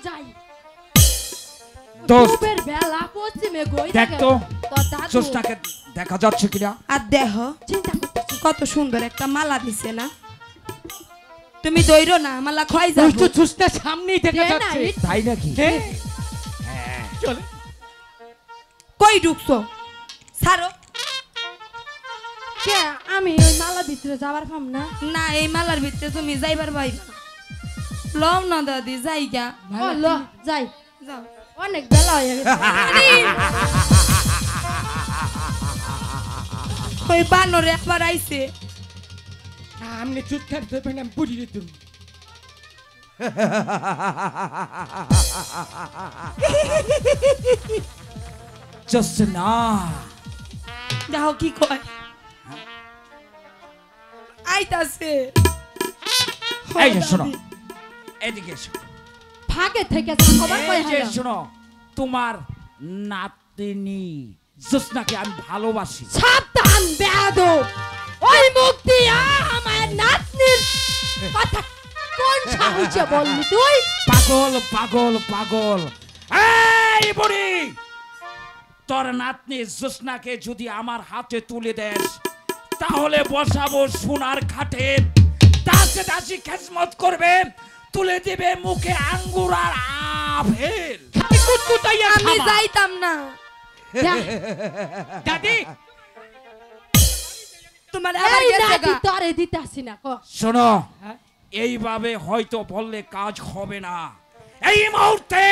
যাই দোস্ত দুপুর বেলা পশ্চিমে গই দেখ তো তোর দাদু জোসনাকে দেখা যাচ্ছে কিনা। আর দেহ চিন্তা করতেছি কত সুন্দর একটা মালা দিছে না, তুমি দইরো না মালা খয় যাবো। তো জোসনা সামনেই দেখা দে না, যাচ্ছে। এই- তাই নাকি? হ্যাঁ হ্যাঁ। চলে কই ঢুকছো ছাড়ো কে আমি ওই মালা ভিতরে যাবার পাম না না, এই মালার ভিতরে তুমি যাইবার পাইবা না। লও না দাদি যাইগা ও ল যাই যাও। অনেক বেলা হয়ে গেছে ওই বানরে একবার আইছে। আমনে চুপ থাকতে হবে না, বুড়ি রে তুমি। জোসনা দেখো কি কয় আইতাছে। এই যে শোনো, এদিকে এসো। ফাঁকে থেকে খবর কই এই যে হালো শোনো, তোমার নাতনি জোসনাকে আমি ভালোবাসি। সাবধান বেয়াদব ওই মুক্তি আমার নাতনির কথা কোন সাহসে বললি তুই পাগল পাগল পাগল। এই বুড়ি, তোর নাতনি জোসনাকে যদি আমার হাতে তুলে দেস তাহলে বসাবো সোনার খাটে, দাসে দাসী খেজমত করবে, তুলে দিবে মুখে আঙ্গুর আর আপেল। খালি কুতকুতাইয়া আমি খাবা। যাইতাম না, দাদি তোমার আবার এই গেছে নাতি গা। তোরে দিতাছি না ক শোনো, হ্যাঁ? এইভাবে হয়তো বললে কাজ হবে না। এই মুহূর্তে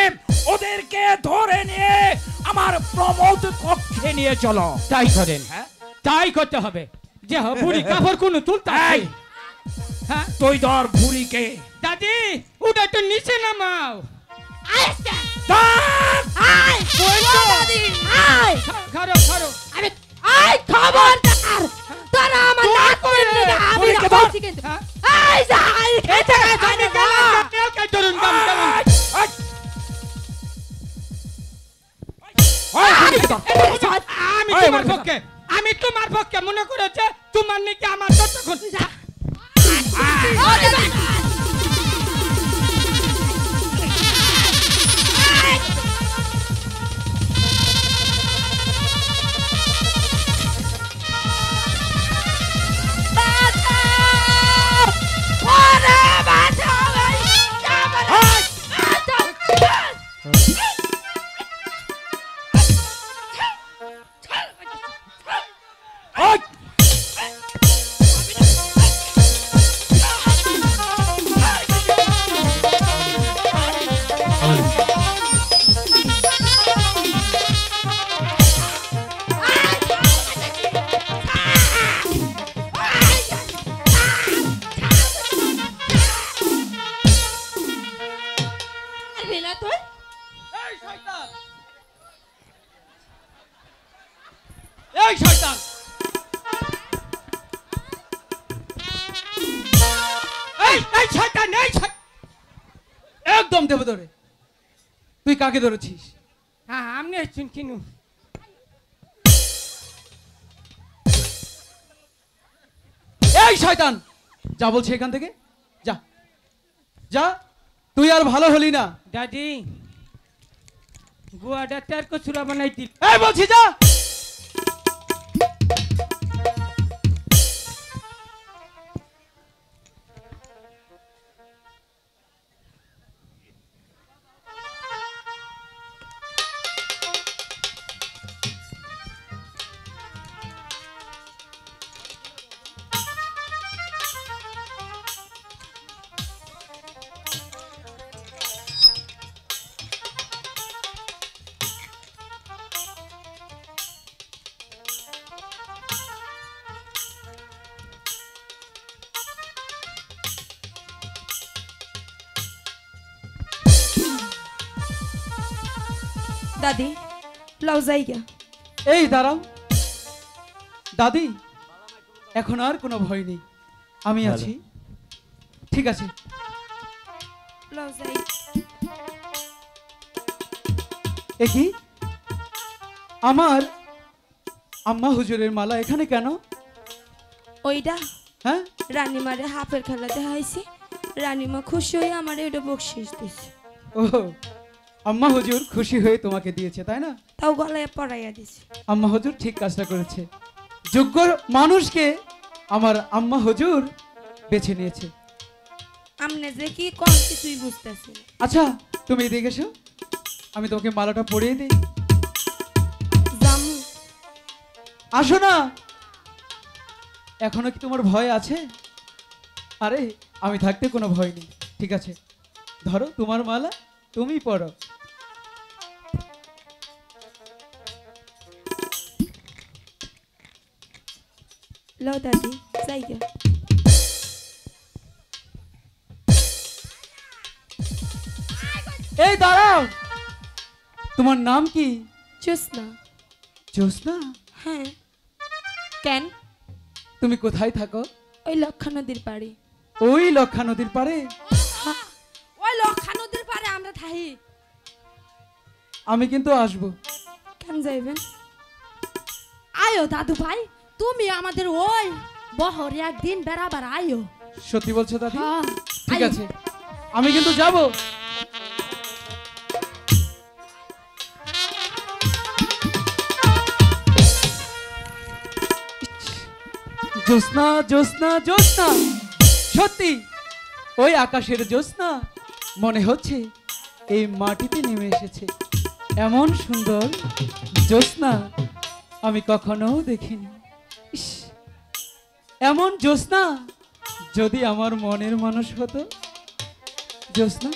ওদেরকে ধরে নিয়ে আমার প্রমোদ কক্ষে নিয়ে চলো। তাই করেন, হ্যাঁ? তাই করতে হবে। যে বুড়ি কাপড় কোনো তুলতে এই, হ্যাঁ তুই ধর বুড়িকে। দাদি ওটা তো নিচে নামাও। ধর! আয় ও দাদি আয় খারো খারো। আমি আয় খবরদার তোরা আমার নাতনির নিয়ে আমি বুড়িকে ধর! বলছি কিন্তু হ্যাঁ? আয় যাই খেতে খাইতে গেল ধরুন গাম কেমন। এই! ওই বুড়িকে ধর! আমি ওই, তোমার আমার কথা। পক্ষে, আমি তোমার পক্ষে মনে করেছে তোমার নাকি আমার ততক্ষণ ওই! পারবি না তুই এই শয়তান, এই শয়তান, এই শয়তান, এই শয়তান, একদম দেব ধরে। তুই কাকে ধরেছিস? হ্যাঁ আমি চিনু। এই শয়তান, যা বলছি এখান থেকে যা, যা, তুই আর ভালো হলি না। দাদি গুয়াটা তের কচুরা বানাই দিল। এই বলছি যা। দাদি লও যাইগা। এই দাঁড়াও দাদি, এখন আর কোনো ভয় নেই, আমি আছি, ঠিক আছে। লও যাই। এ কি, আমার আম্মা হুজুরের মালা এখানে কেন? ওইটা হ্যাঁ রানীমারে হাফের খেলা দেখাইছি, রানীমা খুশি হয়ে আমার এটা বকশিস দিছে। ও আম্মা হুজুর খুশি হয়ে তোমাকে দিয়েছে তাই না? তাও গলায় পড়াইয়া দিছি। আম্মা হুজুর ঠিক কাজটা করেছে, যোগ্য মানুষকে আমার আম্মা হুজুর বেছে নিয়েছে। আমনে যে কি কোন কিছুই বুঝতেছি না। আচ্ছা তুমি এদিকে এসো, আমি তোমাকে মালাটা পরিয়ে দিই। জামু আসো না। এখনো কি তোমার ভয় আছে? আরে আমি থাকতে কোনো ভয় নেই। ঠিক আছে, ধরো তোমার মালা, তুমি পরো। লও দাদি যাইগা। এই দাঁড়াও, তোমার নাম কি? জোসনা। জ্যোৎস্না? হ্যাঁ কেন? তুমি কোথায় থাকো? ওই লক্ষা নদীর পাড়ে। ওই লক্ষা নদীর পাড়ে? ওই লক্ষা নদীর পারে আমরা থাকি। আমি কিন্তু আসবো। কেন যাইবেন? আয়ো দাদু ভাই, তুমি আমাদের ওই বহরে একদিন বেড়াবার আয়ো। সত্যি বলছো দাদি? হ্যাঁ, ঠিক আয়ো। আছে, আমি কিন্তু যাব। জ্যোৎস্না জ্যোৎস্না জ্যোৎস্না, সত্যি ওই আকাশের জ্যোৎস্না মনে হচ্ছে এই মাটিতে নেমে এসেছে। এমন সুন্দর জ্যোৎস্না আমি কখনো দেখিনি। ইস, এমন জ্যোৎস্না যদি আমার মনের মানুষ হতো। জ্যোৎস্না